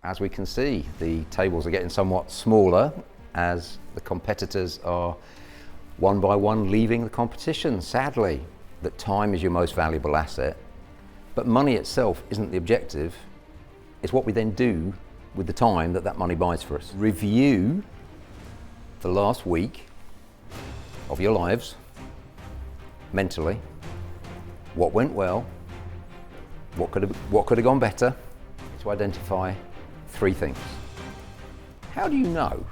as we can see, the tables are getting somewhat smaller as the competitors are one by one leaving the competition. Sadly, that time is your most valuable asset, but money itself isn't the objective. It's what we then do with the time that money buys for us. Review the last week of your lives mentally. What went well? What could have gone better? To identify 3 things. How do you know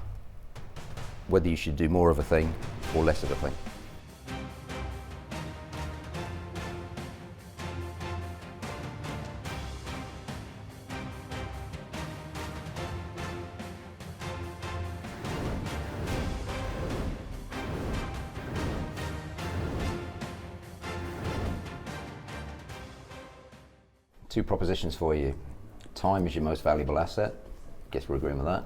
whether you should do more of a thing or less of a thing? Two propositions for you. Time is your most valuable asset. Guess we're agreeing with that.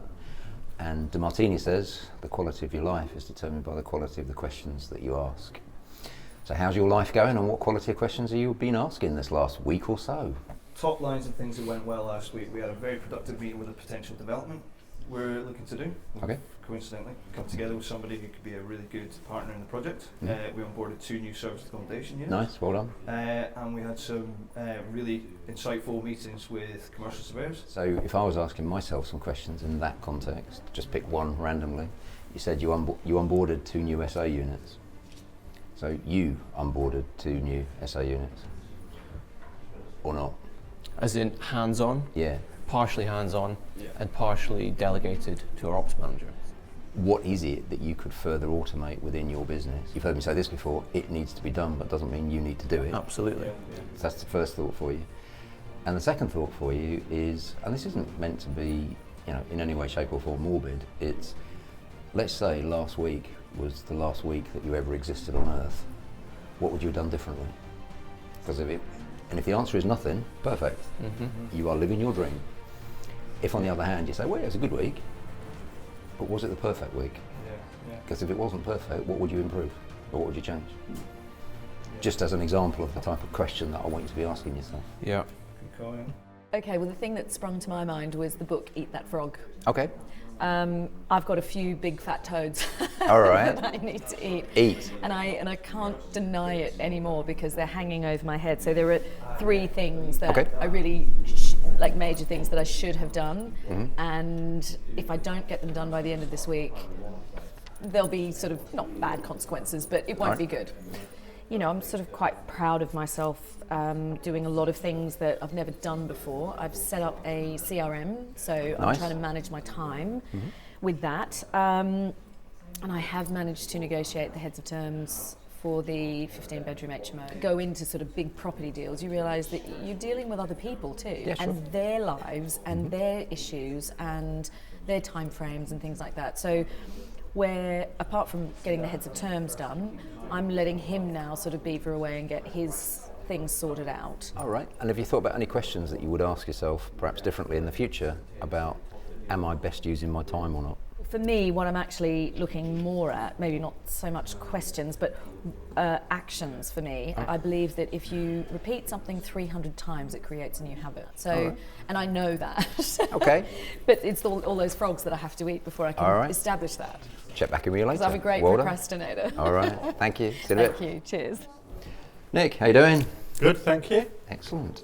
And De Martini says the quality of your life is determined by the quality of the questions that you ask. So how's your life going, and what quality of questions have you been asking this last week or so? Top lines of things that went well last week. We had a very productive meeting with a potential development we're looking to do. Okay. Coincidentally, come together with somebody who could be a really good partner in the project. We onboarded 2 new service accommodation units. Nice, well done. And we had some really insightful meetings with commercial surveyors. So if I was asking myself some questions in that context, just pick one randomly. You said you onboarded 2 new SA units. So you onboarded 2 new SA units, or not? As in hands-on? Yeah. Partially hands-on and partially delegated to our ops manager. What is it that you could further automate within your business? You've heard me say this before, it needs to be done, but doesn't mean you need to do it. Absolutely. So that's the first thought for you. And the second thought for you is, and this isn't meant to be, in any way, shape or form morbid, it's, let's say last week was the last week that you ever existed on Earth. What would you have done differently? Because if the answer is nothing, perfect. Mm-hmm. You are living your dream. If on the other hand you say, well, it was a good week, but was it the perfect week? Because if it wasn't perfect, what would you improve? Or what would you change? Just as an example of the type of question that I want you to be asking yourself. Yeah. Good call, Okay, well the thing that sprung to my mind was the book Eat That Frog. Okay. I've got a few big fat toads All right. that I need to eat. Eat. And I can't deny it anymore because they're hanging over my head. So there are 3 things that I really, major things that I should have done. Mm-hmm. And if I don't get them done by the end of this week, there'll be sort of, not bad consequences, but it won't be good. I'm sort of quite proud of myself doing a lot of things that I've never done before. I've set up a CRM, so I'm trying to manage my time with that. And I have managed to negotiate the heads of terms for the 15-bedroom HMO. Go into sort of big property deals, you realise that you're dealing with other people too, and their lives and their issues and their time frames and things like that. So where, apart from getting the heads of terms done, I'm letting him now sort of beaver away and get his things sorted out. All right. And have you thought about any questions that you would ask yourself, perhaps differently in the future, about am I best using my time or not? For me, what I'm actually looking more at, maybe not so much questions, but actions for me. I believe that if you repeat something 300 times, it creates a new habit. So, and I know that. Okay. But it's all those frogs that I have to eat before I can establish that. Check back in with you later. Because I'm a great procrastinator. All right. Thank you. See you in a bit. Thank you. Cheers. Nick, how you doing? Good, thank you. Excellent.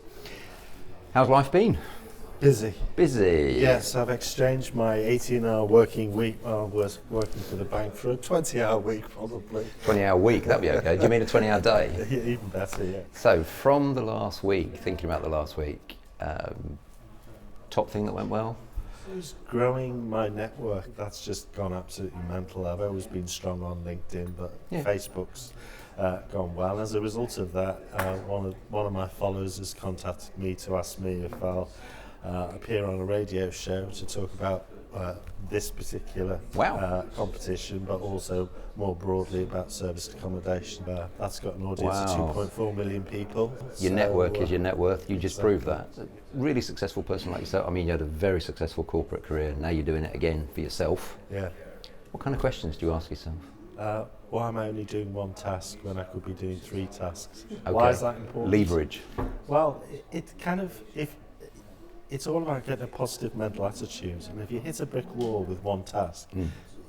How's life been? Busy. Busy. Yes, I've exchanged my 18-hour working week. I was working for the bank for a 20-hour week, probably. 20-hour week, that'd be okay. Do you mean a 20-hour day? Yeah, even better, yeah. So, from the last week, thinking about the last week, top thing that went well? It was growing my network. That's just gone absolutely mental. I've always been strong on LinkedIn, but Facebook's gone well. As a result of that, one of my followers has contacted me to ask me if I'll appear on a radio show to talk about this particular competition, but also more broadly about serviced accommodation. That's got an audience of 2.4 million people. Your network is your net worth. You just proved that. A really successful person like yourself. I mean, you had a very successful corporate career. Now you're doing it again for yourself. Yeah. What kind of questions do you ask yourself? Why am I only doing one task when I could be doing 3 tasks? Okay. Why is that important? Leverage. Well, it kind of, it's all about getting a positive mental attitude. And if you hit a brick wall with one task,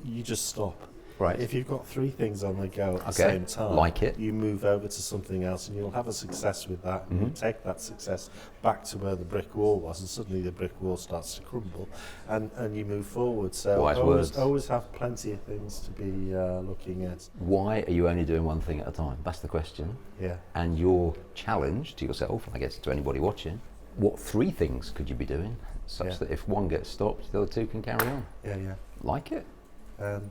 you just stop. Right. If you've got 3 things on the go at the Okay. same time, Like it. you move over to something else and you'll have a success with that. And you take that success back to where the brick wall was, and suddenly the brick wall starts to crumble, and you move forward. So Wise words. always have plenty of things to be looking at. Why are you only doing one thing at a time? That's the question. Yeah. And your challenge to yourself, and I guess to anybody watching, what 3 things could you be doing such that if one gets stopped, the other 2 can carry on? Yeah. Like it? And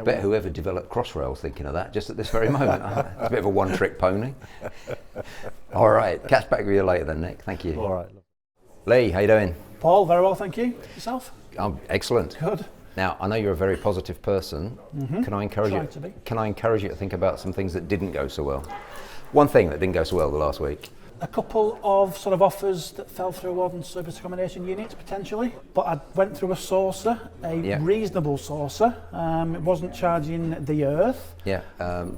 Bet whoever developed Crossrail's thinking of that just at this very moment. It's a bit of a one-trick pony. All right, catch back with you later then, Nick. Thank you. all right. Lee, how you doing? Paul, very well, thank you. Yourself? Excellent. Good. Now, I know you're a very positive person. Can I encourage Try you? to be. Can I encourage you to think about some things that didn't go so well? One thing that didn't go so well the last week. A couple of sort of offers that fell through on service accommodation units potentially, but I went through a saucer, a reasonable saucer. It wasn't charging the earth. Yeah,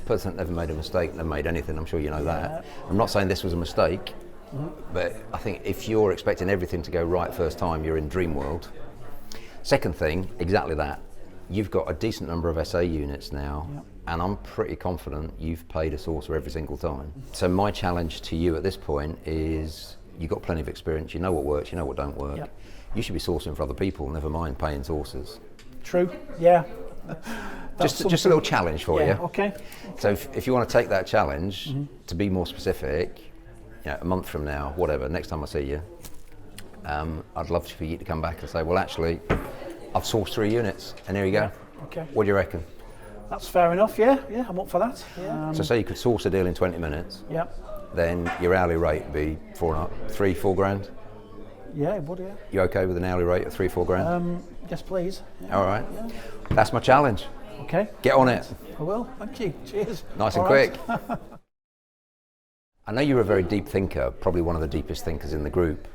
person that never made a mistake, never made anything. I'm sure you know that. I'm not saying this was a mistake, but I think if you're expecting everything to go right first time, you're in dream world. Second thing, exactly that. You've got a decent number of SA units now, and I'm pretty confident you've paid a saucer every single time. So my challenge to you at this point is you've got plenty of experience, you know what works, you know what don't work. Yep. You should be sourcing for other people, never mind paying saucers. True, yeah. Just a little challenge for you. Okay. So if you want to take that challenge, to be more specific, a month from now, whatever, next time I see you, I'd love for you to come back and say, well, actually, I've sourced 3 units, and here you go. Okay. What do you reckon? That's fair enough, yeah, I'm up for that. Yeah. So say you could source a deal in 20 minutes, Yeah. then your hourly rate would be 4 grand. Yeah, it would, yeah. You okay with an hourly rate of 3-4 grand? Yes, please. Yeah. All right. That's my challenge. Okay. Get on it. I will, thank you. Cheers. Nice and All right. quick. I know you're a very deep thinker, probably one of the deepest thinkers in the group.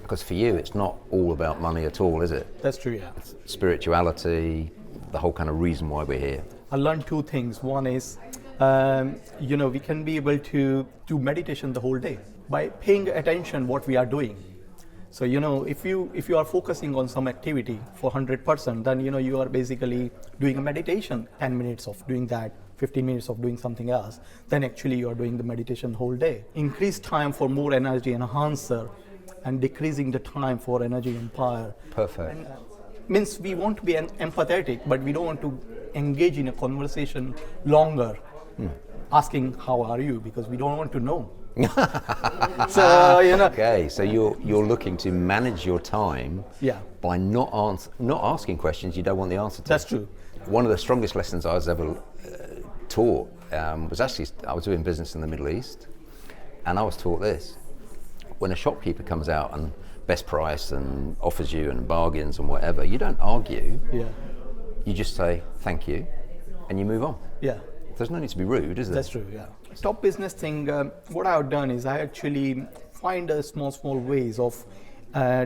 Because for you, it's not all about money at all, is it? That's true, yeah. Spirituality, the whole kind of reason why we're here. I learned 2 things. One is, we can be able to do meditation the whole day by paying attention what we are doing. So, if you are focusing on some activity for 100%, then, you are basically doing a meditation, 10 minutes of doing that, 15 minutes of doing something else. Then actually you are doing the meditation the whole day. Increase time for more energy enhancer and decreasing the time for energy empire. Perfect. And, means we want to be empathetic, but we don't want to engage in a conversation longer, asking how are you, because we don't want to know. So Okay, so you're looking to manage your time by not asking questions you don't want the answer to. That's true. One of the strongest lessons I was ever taught was actually, I was doing business in the Middle East, and I was taught this. When a shopkeeper comes out and best price and offers you and bargains and whatever, you don't argue. Yeah. You just say thank you and you move on. Yeah. There's no need to be rude, is there? That's true, yeah. Top business thing, what I've done is I actually find a small ways of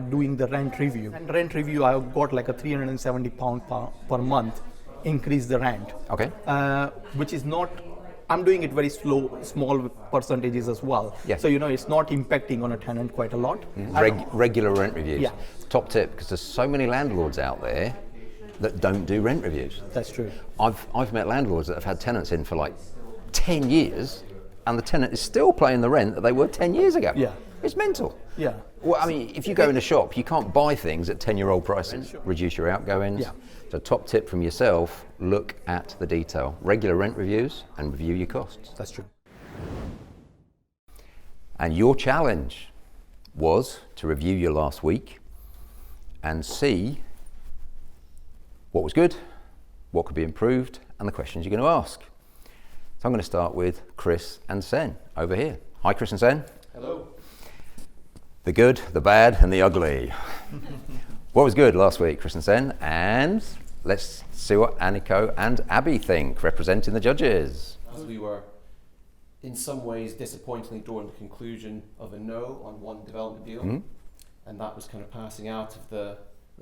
doing the rent review. And rent review, I've got like a £370 per month, increase the rent. Okay. Which is not, I'm doing it very small percentages as well. Yeah. So, it's not impacting on a tenant quite a lot. Regular rent reviews. Yeah. Top tip, because there's so many landlords out there that don't do rent reviews. That's true. I've met landlords that have had tenants in for like 10 years and the tenant is still paying the rent that they were 10 years ago. Yeah. It's mental. Yeah. Well, I mean, if you go in a shop, you can't buy things at 10-year-old prices. Reduce your outgoings. Yeah. So top tip from yourself, look at the detail. Regular rent reviews and review your costs. That's true. And your challenge was to review your last week and see what was good, what could be improved, and the questions you're going to ask. So I'm going to start with Chris and Sen over here. Hi, Chris and Sen. Hello. The good, the bad, and the ugly. What was good last week, Chris and Sen? And let's see what Aniko and Abby think, representing the judges. As we were in some ways disappointingly drawing the conclusion of a no on one development deal, and that was kind of passing out of the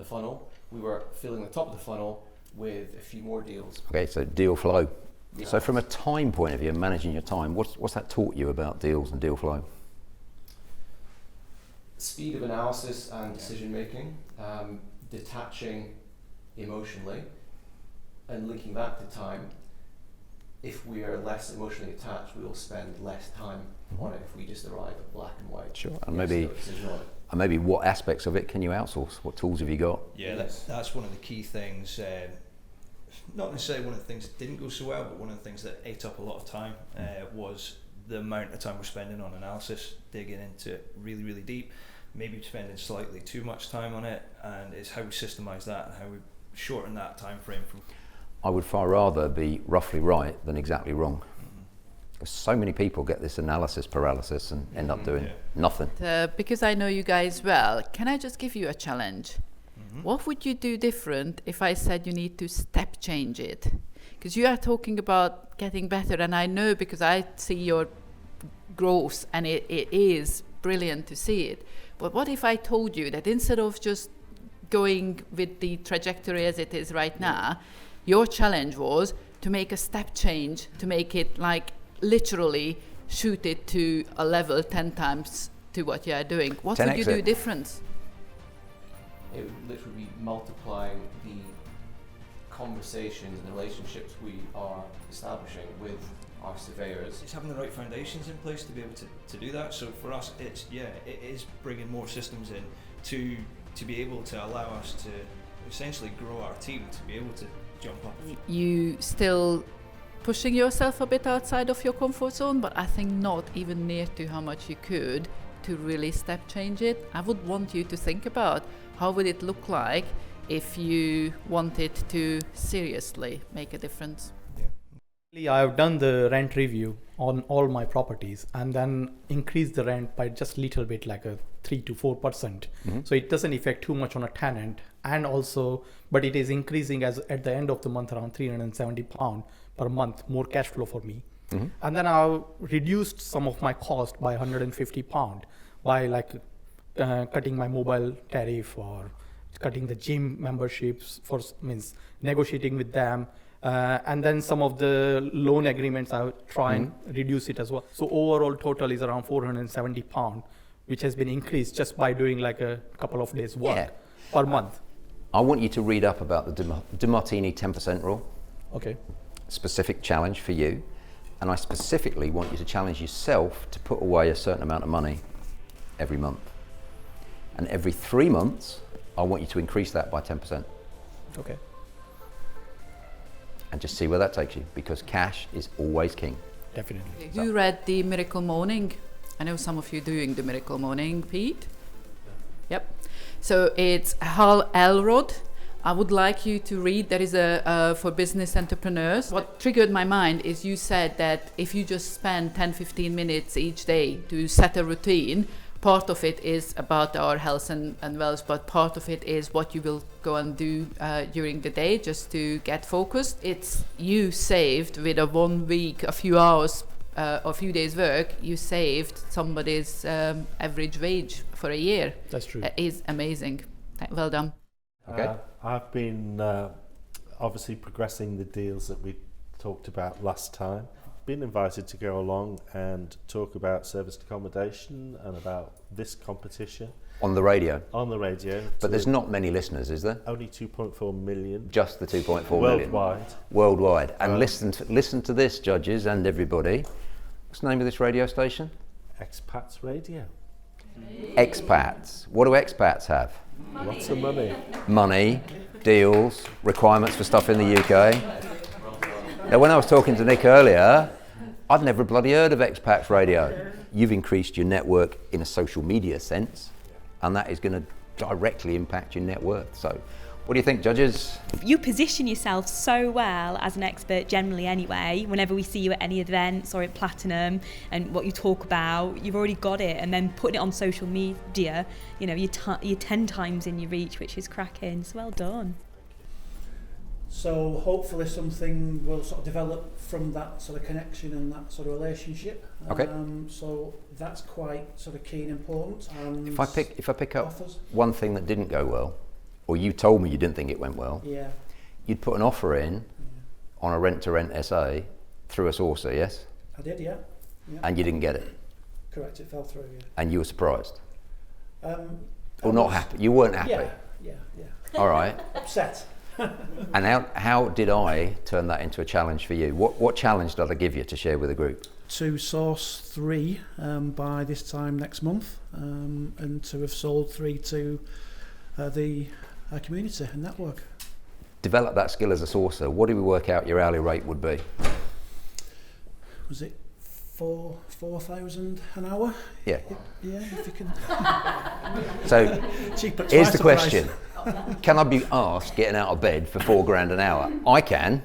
funnel. We were filling the top of the funnel with a few more deals. Okay, so deal flow. Yeah. So from a time point of view, managing your time, what's that taught you about deals and deal flow? speed of analysis and decision making, detaching emotionally, and linking that to time. If we are less emotionally attached, we will spend less time on it if we just arrive at black and white. Sure, and yes, maybe, no decision on it. and maybe what aspects of it can you outsource? What tools have you got? Yeah, that's one of the key things. Not necessarily one of the things that didn't go so well, but one of the things that ate up a lot of time was the amount of time we're spending on analysis, digging into it really, really deep, maybe spending slightly too much time on it, and it's how we systemize that and how we shorten that time frame from. I would far rather be roughly right than exactly wrong. Because so many people get this analysis paralysis and end up doing nothing. Because I know you guys well, can I just give you a challenge? What would you do different if I said you need to step change it? Because you are talking about getting better, and I know because I see your growth and it is brilliant to see it. But what if I told you that instead of just going with the trajectory as it is right now, your challenge was to make a step change, to make it like literally shoot it to a level 10 times to what you are doing. What would you do different? It would literally be multiplying the conversations and relationships we are establishing with our surveyors. It's having the right foundations in place to be able to do that. So for us, it is bringing more systems in to be able to allow us to essentially grow our team, to be able to jump up. You still pushing yourself a bit outside of your comfort zone, but I think not even near to how much you could to really step change it. I would want you to think about how would it look like if you wanted to seriously make a difference. I've done the rent review on all my properties and then increased the rent by just a little bit, like a 3 to 4%. So it doesn't affect too much on a tenant, and also, but it is increasing as at the end of the month around £370 per month, more cash flow for me. And then I've reduced some of my cost by £150 by like cutting my mobile tariff or cutting the gym memberships, means negotiating with them. And then some of the loan agreements I would try and reduce it as well. So overall total is around £470, which has been increased just by doing like a couple of days work per month. I want you to read up about the DeMartini 10% rule. Okay. Specific challenge for you. And I specifically want you to challenge yourself to put away a certain amount of money every month. And every 3 months, I want you to increase that by 10%. Okay. And just see where that takes you, because cash is always king. Definitely. Who read the Miracle Morning? I know some of you doing the Miracle Morning, Pete. Yep. So it's Hal Elrod. I would like you to read. There is a for business entrepreneurs. What triggered my mind is you said that if you just spend 10-15 minutes each day to set a routine, part of it is about our health and wealth, but part of it is what you will go and do during the day just to get focused. It's you saved with a 1 week, a few hours, a few days work, you saved somebody's average wage for a year. That's true. That is amazing. Well done. Okay. I've been obviously progressing the deals that we talked about last time. Been invited to go along and talk about serviced accommodation and about this competition. On the radio? On the radio. But there's not many listeners, is there? Only 2.4 million. Just the 2.4 million? Worldwide. Worldwide. And listen to this, judges and everybody. What's the name of this radio station? Expats Radio. Expats. What do expats have? Lots of money. Money, deals, requirements for stuff in the UK. Now, when I was talking to Nick earlier, I've never bloody heard of Expats Radio. You've increased your network in a social media sense, and that is going to directly impact your net worth. So, what do you think, judges? You position yourself so well as an expert generally anyway. Whenever we see you at any events or at Platinum and what you talk about, you've already got it. And then putting it on social media, you know, you're 10 times in your reach, which is cracking. So well done. So hopefully something will sort of develop from that sort of connection and that sort of relationship. Okay. So that's quite sort of key and important. And If I pick up offers. one thing that didn't go well, or you told me you didn't think it went well, you'd put an offer in on a rent-to-rent SA through a sourcer, yes? I did, yeah. And you didn't get it? Correct, it fell through, yeah. And you were surprised? Or not happy? You weren't happy? Yeah. All right. Upset. And how did I turn that into a challenge for you? What challenge did I give you to share with the group? To source 3 by this time next month, and to have sold 3 to the community and network. Develop that skill as a sourcer. What did we work out your hourly rate would be? Was it 4,000 an hour? Yeah. Yeah, if you can. So Cheap, but here's twice the the question. price. Can I be asked getting out of bed for £4,000 an hour? I can.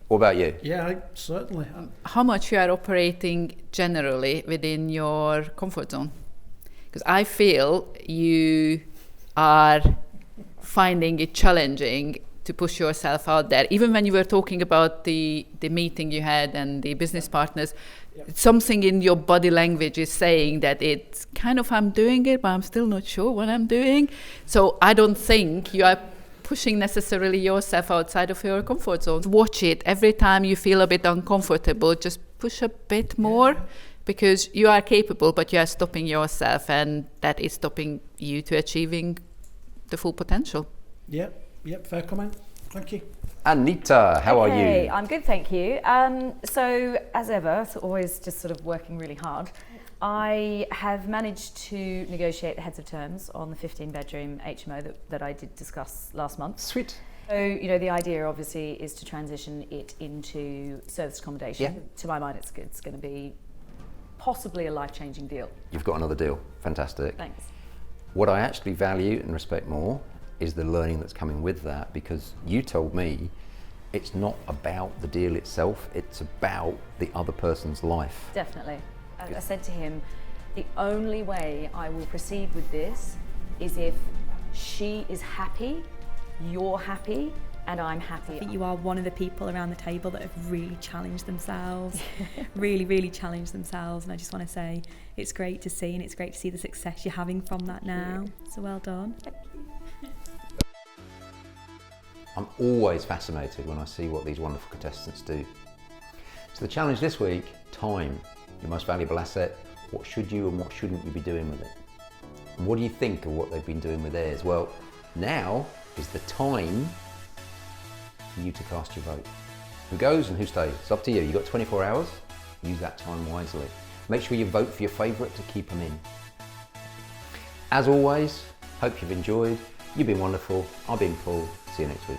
What about you? Yeah, certainly. How much you are operating generally within your comfort zone? Because I feel you are finding it challenging to push yourself out there. Even when you were talking about the meeting you had and the business partners, something in your body language is saying that it's kind of, I'm doing it, but I'm still not sure what I'm doing. So I don't think you are pushing necessarily yourself outside of your comfort zone. Watch it. Every time you feel a bit uncomfortable, just push a bit more, because you are capable, but you are stopping yourself, and that is stopping you to achieving the full potential. Yep, fair comment. Thank you. Anita, how are you? I'm good, thank you. So as ever, so always just sort of working really hard. I have managed to negotiate the heads of terms on the 15-bedroom HMO that I did discuss last month. Sweet. So, you know, the idea obviously is to transition it into service accommodation. Yeah. To my mind, it's good. It's going to be possibly a life-changing deal. You've got another deal. Fantastic. Thanks. What I actually value and respect more is the learning that's coming with that, because you told me it's not about the deal itself, it's about the other person's life. Definitely. I said to him, the only way I will proceed with this is if she is happy, you're happy, and I'm happy. I think you are one of the people around the table that have really challenged themselves, really challenged themselves. And I just want to say it's great to see, and it's great to see the success you're having from that now. So well done. I'm always fascinated when I see what these wonderful contestants do. So the challenge this week, time, your most valuable asset. What should you and what shouldn't you be doing with it? And what do you think of what they've been doing with theirs? Well, now is the time for you to cast your vote. Who goes and who stays? It's up to you. You've got 24 hours. Use that time wisely. Make sure you vote for your favourite to keep them in. As always, hope you've enjoyed. You've been wonderful. I've been Paul. See you next week.